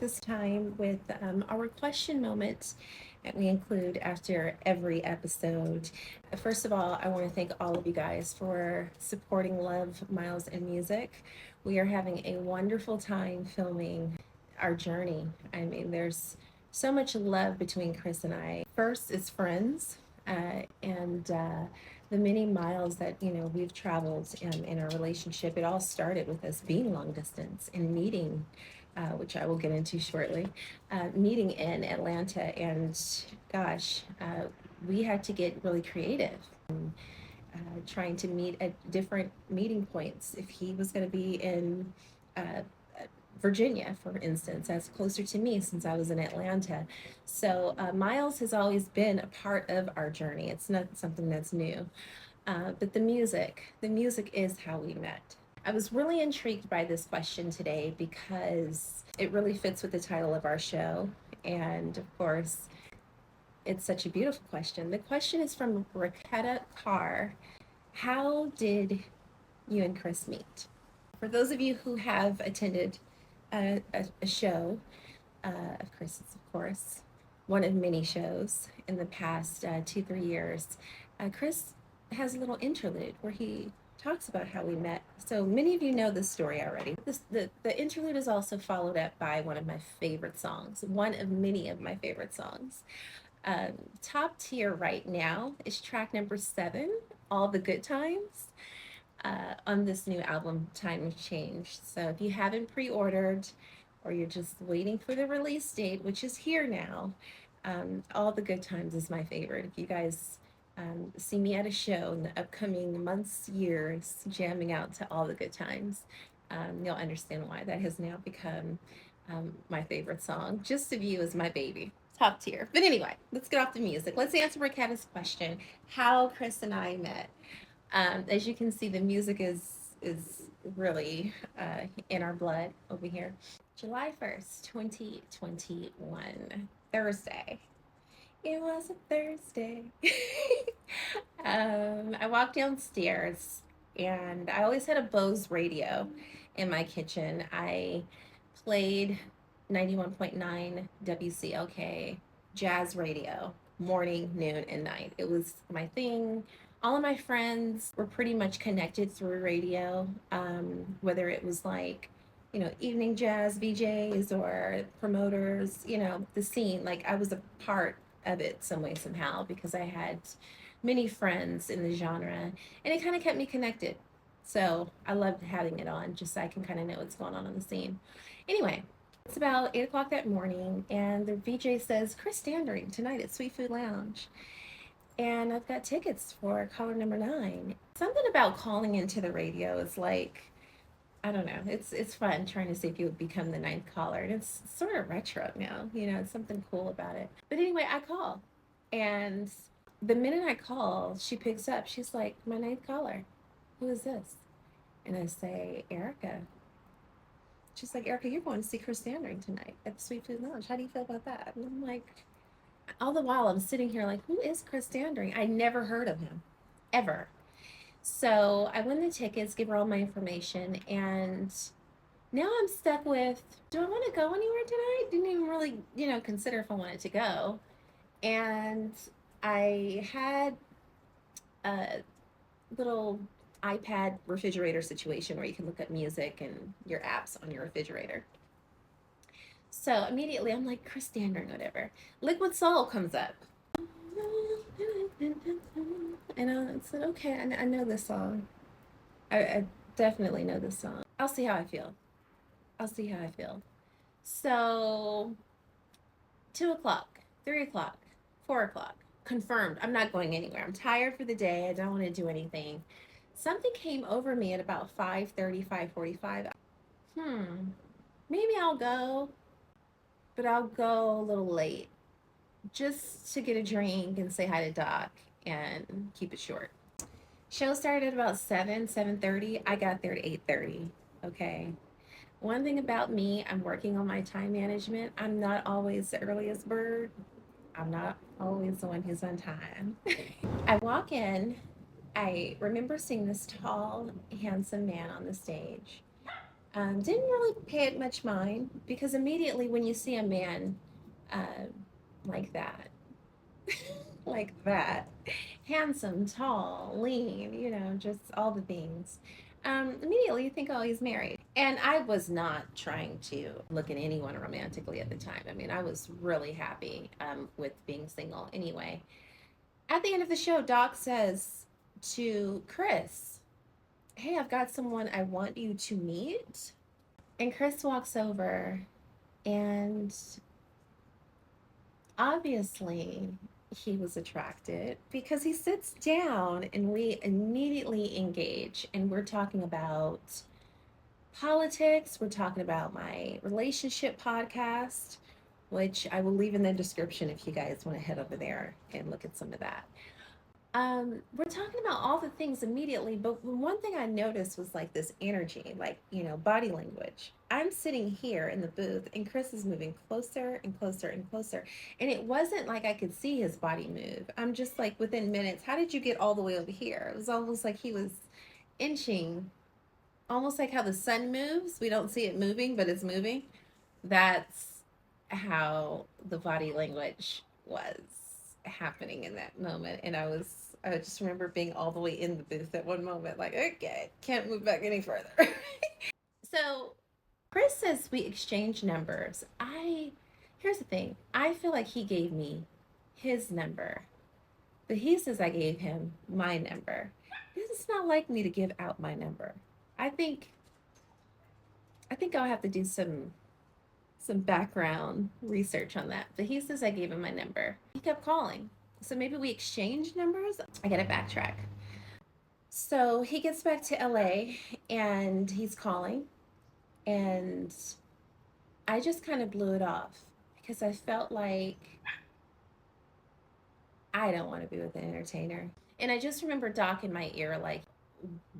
this time with our question moment that we include after every episode. First of all, I want to thank all of you guys for supporting Love, Miles, and Music. We are having a wonderful time filming our journey. I mean, there's so much love between Chris and I. First is friends, and the many miles that we've traveled in our relationship. It all started with us being long distance and meeting, which I will get into shortly, meeting in Atlanta. And gosh, we had to get really creative, trying to meet at different meeting points. If he was going to be in Virginia, for instance, that's closer to me since I was in Atlanta. So Miles has always been a part of our journey. It's not something that's new. But the music is how we met. I was really intrigued by this question today because it really fits with the title of our show. And of course, it's such a beautiful question. The question is from Raketa Carr. How did you and Chris meet? For those of you who have attended a show of Chris's, of course, one of many shows in the past 2-3 years, Chris has a little interlude where he talks about how we met. So many of you know this story already. The interlude is also followed up by one of my favorite songs, one of many of my favorite songs. Top tier right now is track number 7, All the Good Times, on this new album, Time of Change. So if you haven't pre-ordered or you're just waiting for the release date, which is here now, All the Good Times is my favorite. If you guys see me at a show in the upcoming months, years, jamming out to All the Good Times, you'll understand why that has now become my favorite song. Just of You is my baby. Top tier. But anyway, let's get off the music. Let's answer Raketa's question, how Chris and I met. As you can see, the music is really in our blood over here. July 1st, 2021, Thursday. It was a Thursday. I walked downstairs and I always had a Bose radio in my kitchen. I played 91.9 WCLK jazz radio, morning, noon, and night. It was my thing. All of my friends were pretty much connected through radio, whether it was like, evening jazz VJs or promoters, the scene. Like I was a part of it some way, somehow, because I had many friends in the genre and it kind of kept me connected. So I loved having it on just so I can kind of know what's going on the scene. Anyway, it's about 8 o'clock that morning, and the VJ says, Chris Standring tonight at Sweet Food Lounge. And I've got tickets for caller number 9. Something about calling into the radio is like, I don't know. It's fun trying to see if you would become the 9th caller. And it's sort of retro now. It's something cool about it. But anyway, I call. And the minute I call, she picks up. She's like, my 9th caller. Who is this? And I say, Erica. She's like, Erica, you're going to see Chris Standring tonight at the Sweet Food Lounge. How do you feel about that? And I'm like, all the while I'm sitting here like, who is Chris Standring? I never heard of him, ever. So I win the tickets, give her all my information, and now I'm stuck with, do I want to go anywhere tonight? Didn't even really, consider if I wanted to go. And I had a little iPad refrigerator situation where you can look up music and your apps on your refrigerator. So immediately I'm like, Chris Standring, whatever. Liquid Soul comes up. And I said, okay, I know this song. I definitely know this song. I'll see how I feel. So 2 o'clock, 3 o'clock, 4 o'clock, confirmed. I'm not going anywhere. I'm tired for the day. I don't want to do anything. Something came over me at about 5:30, 5:45. Maybe I'll go, but I'll go a little late just to get a drink and say hi to Doc and keep it short. Show started at about 7:30. I got there at 8:30. Okay. One thing about me, I'm working on my time management. I'm not always the earliest bird. I'm not always the one who's on time. I walk in. I remember seeing this tall, handsome man on the stage. Didn't really pay it much mind because immediately when you see a man uh, like that, like that, handsome, tall, lean, just all the things, immediately you think, oh, he's married. And I was not trying to look at anyone romantically at the time. I mean, I was really happy with being single anyway. At the end of the show, Doc says to Chris, hey, I've got someone I want you to meet. And Chris walks over, and obviously he was attracted because he sits down and we immediately engage. And we're talking about politics, we're talking about my relationship podcast, which I will leave in the description if you guys want to head over there and look at some of that. We're talking about all the things immediately, but one thing I noticed was like this energy, like, body language. I'm sitting here in the booth and Chris is moving closer and closer and closer. And it wasn't like I could see his body move. I'm just like within minutes, how did you get all the way over here? It was almost like he was inching, almost like how the sun moves. We don't see it moving, but it's moving. That's how the body language was happening in that moment. And I just remember being all the way in the booth at one moment, like, okay, can't move back any further. So Chris says we exchange numbers. Here's the thing, I feel like he gave me his number, but he says I gave him my number. It's not like me to give out my number. I think I'll have to do some background research on that. But he says I gave him my number. He kept calling. So maybe we exchanged numbers. I gotta backtrack. So he gets back to LA and he's calling. And I just kind of blew it off because I felt like I don't want to be with an entertainer. And I just remember Doc in my ear, like,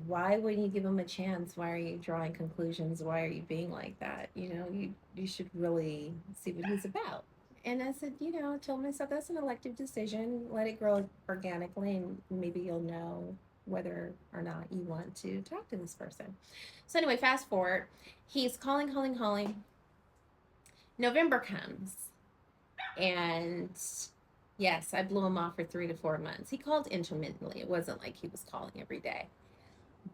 why wouldn't you give him a chance? Why are you drawing conclusions? Why are you being like that? You should really see what he's about. And I said, I told myself that's an elective decision. Let it grow organically, and maybe you'll know whether or not you want to talk to this person. So anyway, fast forward, he's calling. November comes, and yes, I blew him off for 3 to 4 months. He called intermittently. It wasn't like he was calling every day.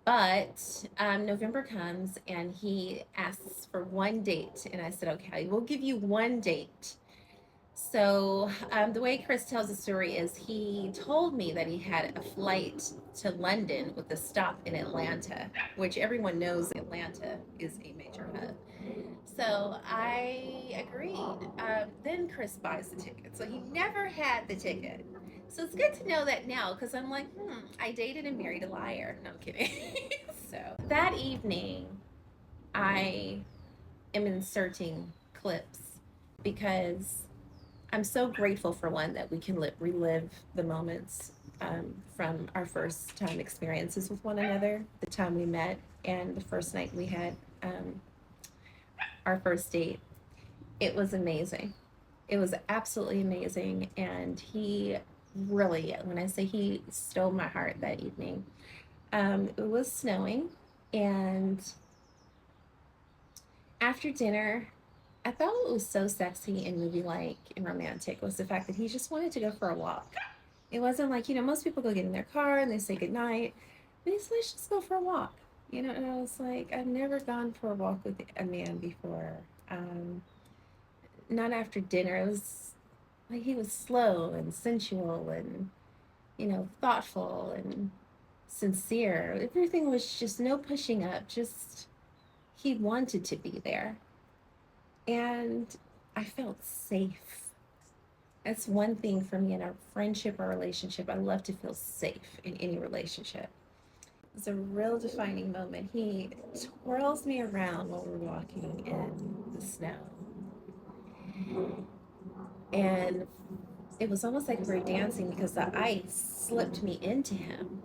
But November comes and he asks for one date. And I said, okay, we'll give you one date. So the way Chris tells the story is he told me that he had a flight to London with a stop in Atlanta, which everyone knows Atlanta is a major hub. So I agreed. Then Chris buys the ticket. So he never had the ticket. So it's good to know that now because I'm like, I dated and married a liar. No, I'm kidding. So that evening, I am inserting clips because I'm so grateful for one that we can relive the moments from our first time experiences with one another, the time we met, and the first night we had our first date. It was amazing. It was absolutely amazing. And he really, when I say he stole my heart that evening, it was snowing. And after dinner, I thought what was so sexy and movie-like and romantic was the fact that he just wanted to go for a walk. It wasn't like, most people go get in their car and they say goodnight. But he said, let's just go for a walk. And I was like, I've never gone for a walk with a man before. Not after dinner. It was like he was slow and sensual and, thoughtful and sincere. Everything was just no pushing up, just he wanted to be there. And I felt safe. That's one thing for me in a friendship or relationship. I love to feel safe in any relationship. It's a real defining moment. He twirls me around while we're walking in the snow. And it was almost like we were dancing because the ice slipped me into him.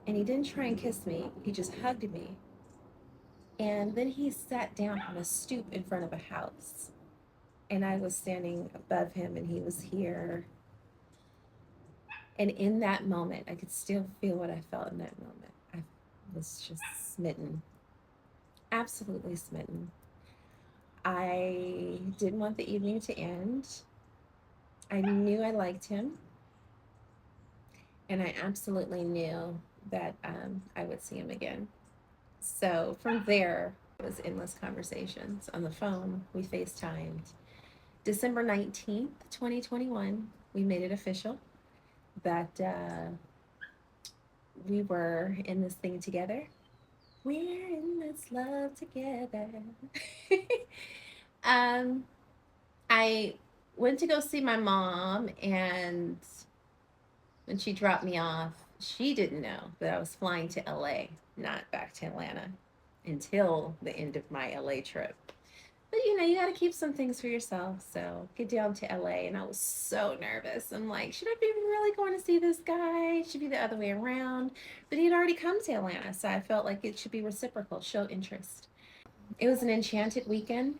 And he didn't try and kiss me, he just hugged me. And then he sat down on a stoop in front of a house. And I was standing above him and he was here. And in that moment, I could still feel what I felt in that moment. I was just smitten. absolutely smitten. I didn't want the evening to end. I knew I liked him, and I absolutely knew that I would see him again. So from there, it was endless conversations on the phone. We FaceTimed. December 19th, 2021, we made it official that we were in this thing together. We're in this love together. um, I went to go see my mom, and when she dropped me off, she didn't know that I was flying to LA, not back to Atlanta, until the end of my LA trip. But you got to keep some things for yourself. So get down to LA, and I was so nervous. I'm like, should I be really going to see this guy? It should be the other way around. But he had already come to Atlanta, so I felt like it should be reciprocal, show interest. It was an enchanted weekend,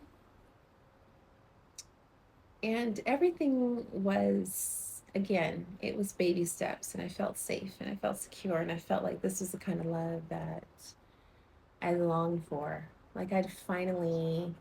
and everything was, again, it was baby steps, and I felt safe and I felt secure, and I felt like this was the kind of love that I longed for. Like I'd finally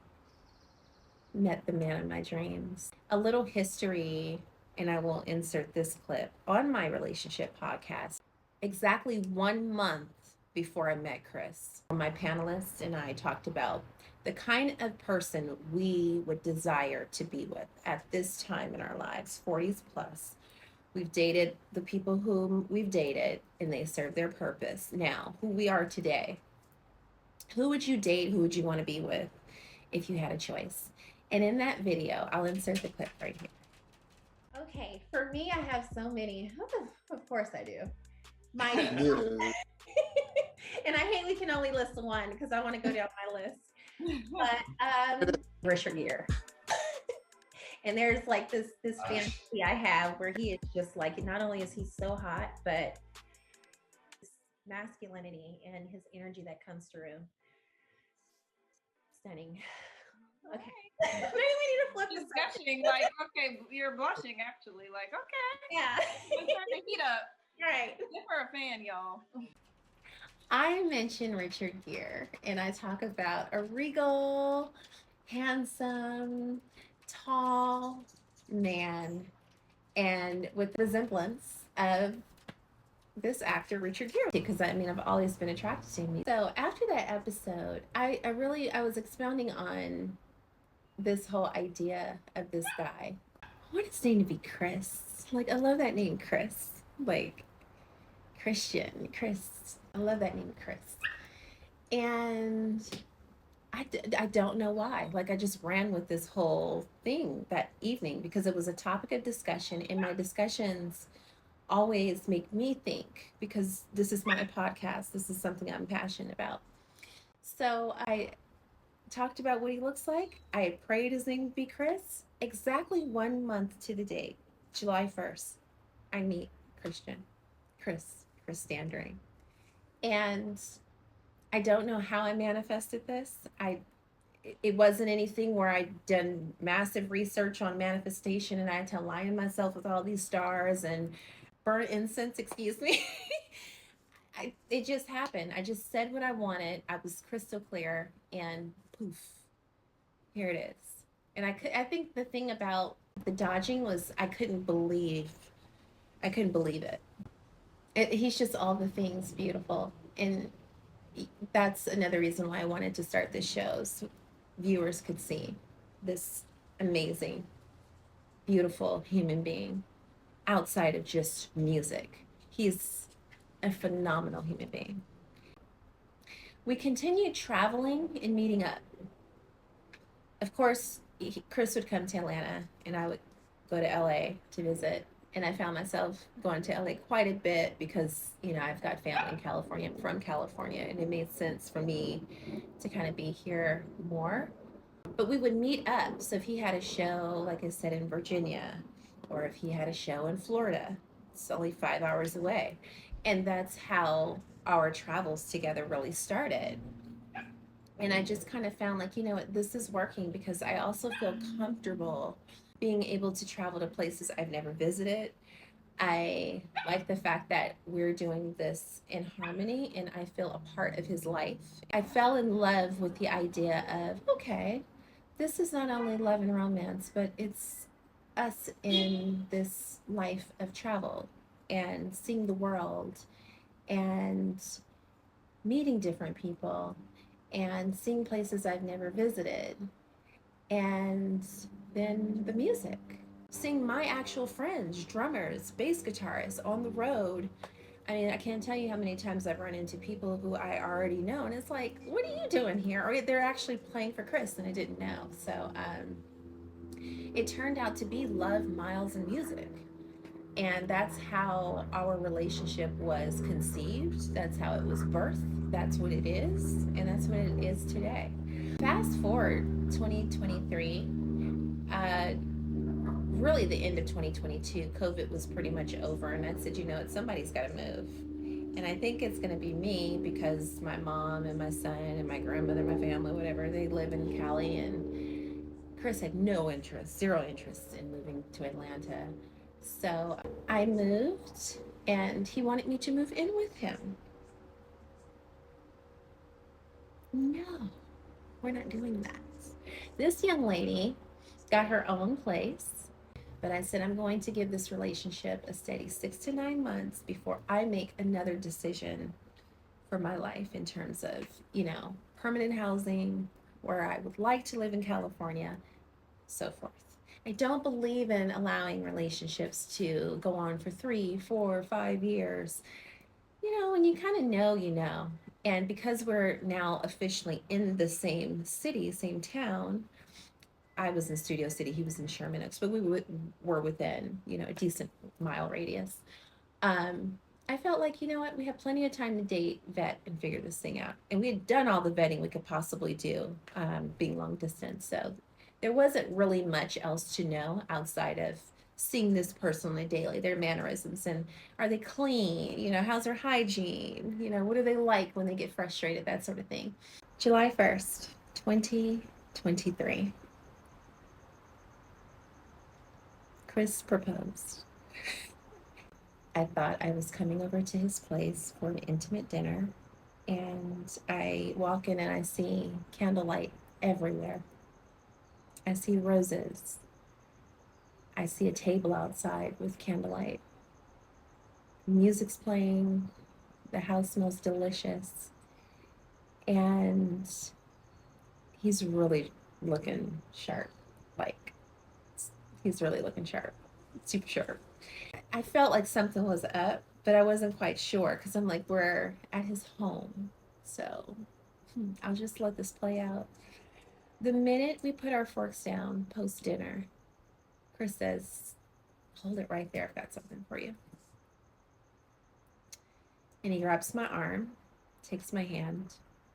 met the man of my dreams. A little history, and I will insert this clip on my relationship podcast. Exactly 1 month before I met Chris, my panelists and I talked about the kind of person we would desire to be with at this time in our lives, 40s plus. We've dated the people whom we've dated, and they serve their purpose. Now, who we are today. Who would you date? Who would you want to be with if you had a choice? And in that video, I'll insert the clip right here. Okay, for me, I have so many. Of course I do. My and I hate we can only list one because I want to go down my list. But Richard Gere. And there's like this fantasy I have where he is just like, not only is he so hot, but his masculinity and his energy that comes through. Stunning. Okay. Maybe we need to flip just gushing, like, okay, you're blushing actually. Like, okay. Yeah. I'm turning the heat up. Right. Good for a fan, y'all. I mention Richard Gere, and I talk about a regal, handsome, tall man, and with resemblance of this actor Richard Gere, because I mean I've always been attracted to him. So after that episode, I was expounding on this whole idea of this guy. I want his name to be Chris. Like I love that name, Chris. Like Christian, Chris. I love that name, Chris. And I don't know why. Like I just ran with this whole thing that evening because it was a topic of discussion, and my discussions always make me think because this is my podcast. This is something I'm passionate about. So I talked about what he looks like. I prayed his name would be Chris. Exactly 1 month to the date, July 1st, I meet Chris Standring. And I don't know how I manifested this. It wasn't anything where I'd done massive research on manifestation and I had to align myself with all these stars and burn incense, excuse me. It just happened. I just said what I wanted. I was crystal clear, and poof, here it is. And I think the thing about the dodging was I couldn't believe it. He's just all the things beautiful, and that's another reason why I wanted to start this show, so viewers could see this amazing, beautiful human being outside of just music. He's a phenomenal human being. We continued traveling and meeting up. Of course, Chris would come to Atlanta and I would go to LA to visit. And I found myself going to LA quite a bit because, I've got family in California. I'm from California, and it made sense for me to kind of be here more. But we would meet up. So if he had a show, like I said, in Virginia, or if he had a show in Florida, it's only 5 hours away. And that's how our travels together really started. And I just kind of found like, this is working because I also feel comfortable being able to travel to places I've never visited. I like the fact that we're doing this in harmony and I feel a part of his life. I fell in love with the idea of, okay, this is not only love and romance, but it's us in this life of travel and seeing the world and meeting different people and seeing places I've never visited. And then the music, seeing my actual friends, drummers, bass guitarists on the road. I mean, I can't tell you how many times I've run into people who I already know, and it's like, what are you doing here? Or they're actually playing for Chris, and I didn't know. So it turned out to be love, Miles, and music. And that's how our relationship was conceived. That's how it was birthed. That's what it is. And that's what it is today. Fast forward 2023, really the end of 2022, COVID was pretty much over. And I said, you know what, somebody's got to move. And I think it's going to be me because my mom and my son and my grandmother, my family, whatever, they live in Cali. And Chris had no interest, zero interest in moving to Atlanta. So I moved and he wanted me to move in with him. No, we're not doing that. This young lady got her own place, but I said I'm going to give this relationship a steady 6 to 9 months before I make another decision for my life in terms of, permanent housing, where I would like to live in California, so forth. I don't believe in allowing relationships to go on for 3, 4, 5 years. When you kind of know, you know. And because we're now officially in the same city, same town, I was in Studio City, he was in Sherman Oaks, but we were within, a decent mile radius. I felt like, you know what, we have plenty of time to date, vet, and figure this thing out. And we had done all the vetting we could possibly do, being long distance. So there wasn't really much else to know outside of seeing this person on a daily, their mannerisms, and are they clean? How's their hygiene? What do they like when they get frustrated? That sort of thing. July 1st, 2023. Chris proposed. I thought I was coming over to his place for an intimate dinner, and I walk in and I see candlelight everywhere. I see roses. I see a table outside with candlelight. Music's playing. The house smells delicious. And he's really looking sharp. Like, he's really looking sharp. Super sharp. I felt like something was up, but I wasn't quite sure because I'm like, we're at his home. So I'll just let this play out. The minute we put our forks down post dinner, Chris says, hold it right there. I've got something for you. And he grabs my arm, takes my hand,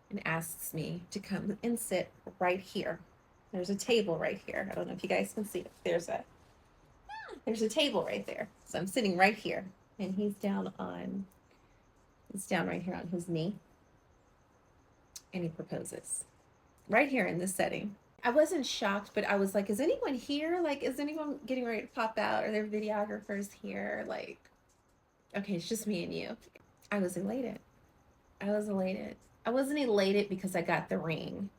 and asks me to come and sit right here. There's a table right here. I don't know if you guys can see it. There's a table right there. So I'm sitting right here. And he's down right here on his knee. And he proposes. Right here in this setting. I wasn't shocked, but I was like, is anyone here? Like, is anyone getting ready to pop out? Are there videographers here? Like, okay, it's just me and you. I was elated. I wasn't elated because I got the ring.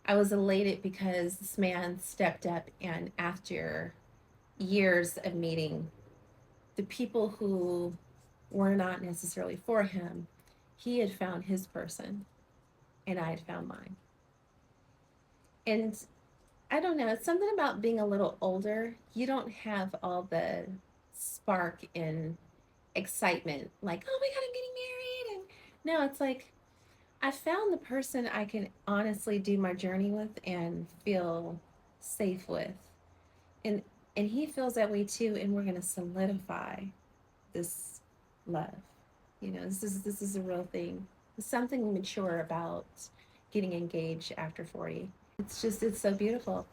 I was elated because this man stepped up, and after years of meeting the people who were not necessarily for him, he had found his person and I had found mine. And I don't know, it's something about being a little older. You don't have all the spark and excitement, like, oh my God, I'm getting married. And no, it's like, I found the person I can honestly do my journey with and feel safe with. And and he feels that way too, and we're gonna solidify this love. This is a real thing. There's something mature about getting engaged after 40. It's so beautiful.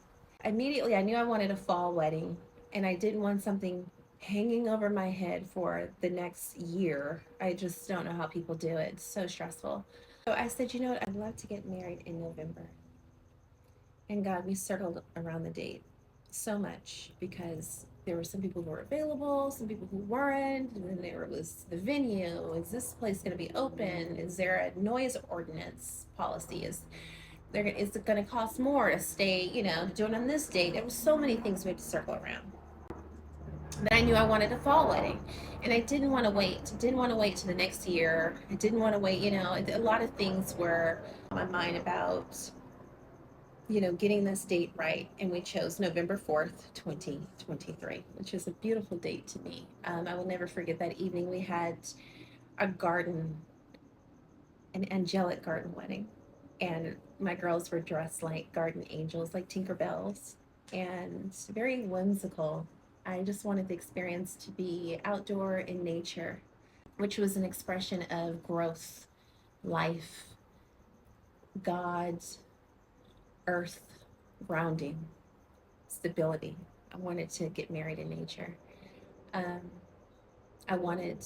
Immediately I knew I wanted a fall wedding, and I didn't want something hanging over my head for the next year. I just don't know how people do it. It's so stressful. So I said, you know what, I'd love to get married in November. And God, we circled around the date so much because there were some people who were available, some people who weren't, and then there was the venue. Is this place going to be open? Is there a noise ordinance policy? Is it going to cost more to stay, do it on this date? There were so many things we had to circle around. Then I knew I wanted a fall wedding, and I didn't want to wait. Didn't want to wait to the next year. I didn't want to wait. A lot of things were on my mind about getting this date right. And we chose November 4th, 2023, which is a beautiful date to me. I will never forget that evening. We had a garden, an angelic garden wedding. And my girls were dressed like garden angels, like Tinkerbells, and very whimsical. I just wanted the experience to be outdoor in nature, which was an expression of growth, life, God, earth, grounding, stability. I wanted to get married in nature. Um, I wanted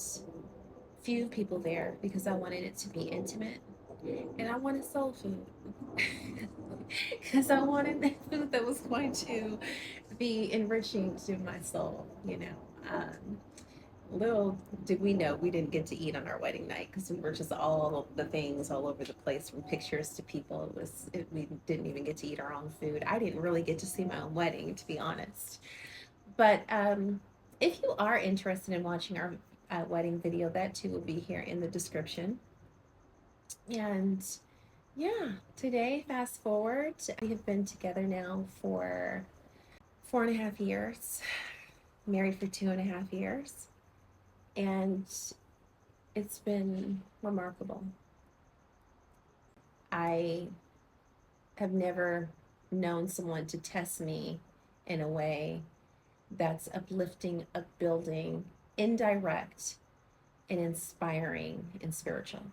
few people there because I wanted it to be intimate, and I wanted soul food because I wanted that food that was going to be enriching to my soul. Little did we know we didn't get to eat on our wedding night because we were just all the things all over the place, from pictures to people. We didn't even get to eat our own food. I didn't really get to see my own wedding, to be honest. But if you are interested in watching our wedding video, that too will be here in the description. And yeah, today, fast forward, we have been together now for 4.5 years, married for 2.5 years, and it's been remarkable. I have never known someone to test me in a way that's uplifting, upbuilding, indirect, and inspiring and spiritual.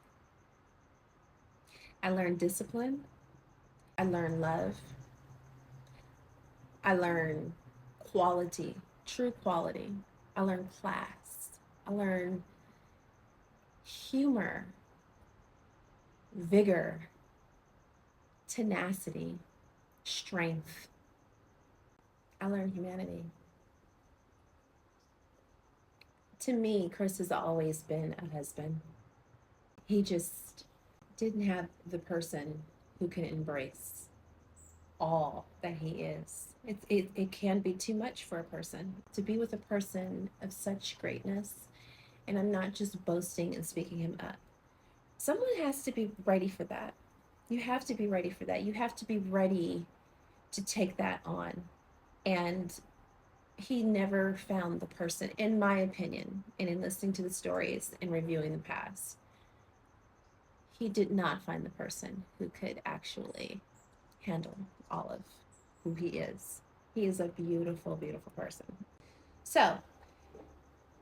I learned discipline. I learned love. I learned quality, true quality. I learned class. I learned humor, vigor, tenacity, strength. I learned humanity. To me, Chris has always been a husband. He just didn't have the person who can embrace all that he is. It can be too much for a person to be with a person of such greatness. And I'm not just boasting and speaking him up. Someone has to be ready for that. You have to be ready for that. You have to be ready to take that on. And he never found the person, in my opinion, and in listening to the stories and reviewing the past, he did not find the person who could actually handle all of who he is. He is a beautiful, beautiful person. So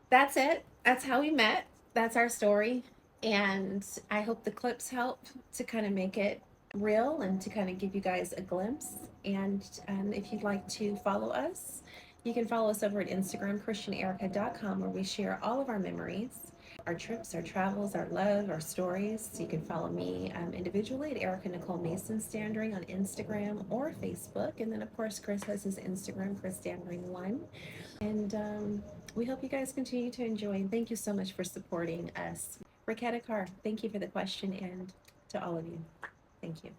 that's it. That's how we met. That's our story. And I hope the clips help to kind of make it real and to kind of give you guys a glimpse. And if you'd like to follow us, you can follow us over at Instagram, christianerica.com, where we share all of our memories, our trips, our travels, our love, our stories. So you can follow me individually at ericanicholemason.standring on Instagram or Facebook. And then, of course, Chris has his Instagram, chrisstandring1. And we hope you guys continue to enjoy. And thank you so much for supporting us. Ricetta Carr, thank you for the question, and to all of you, thank you.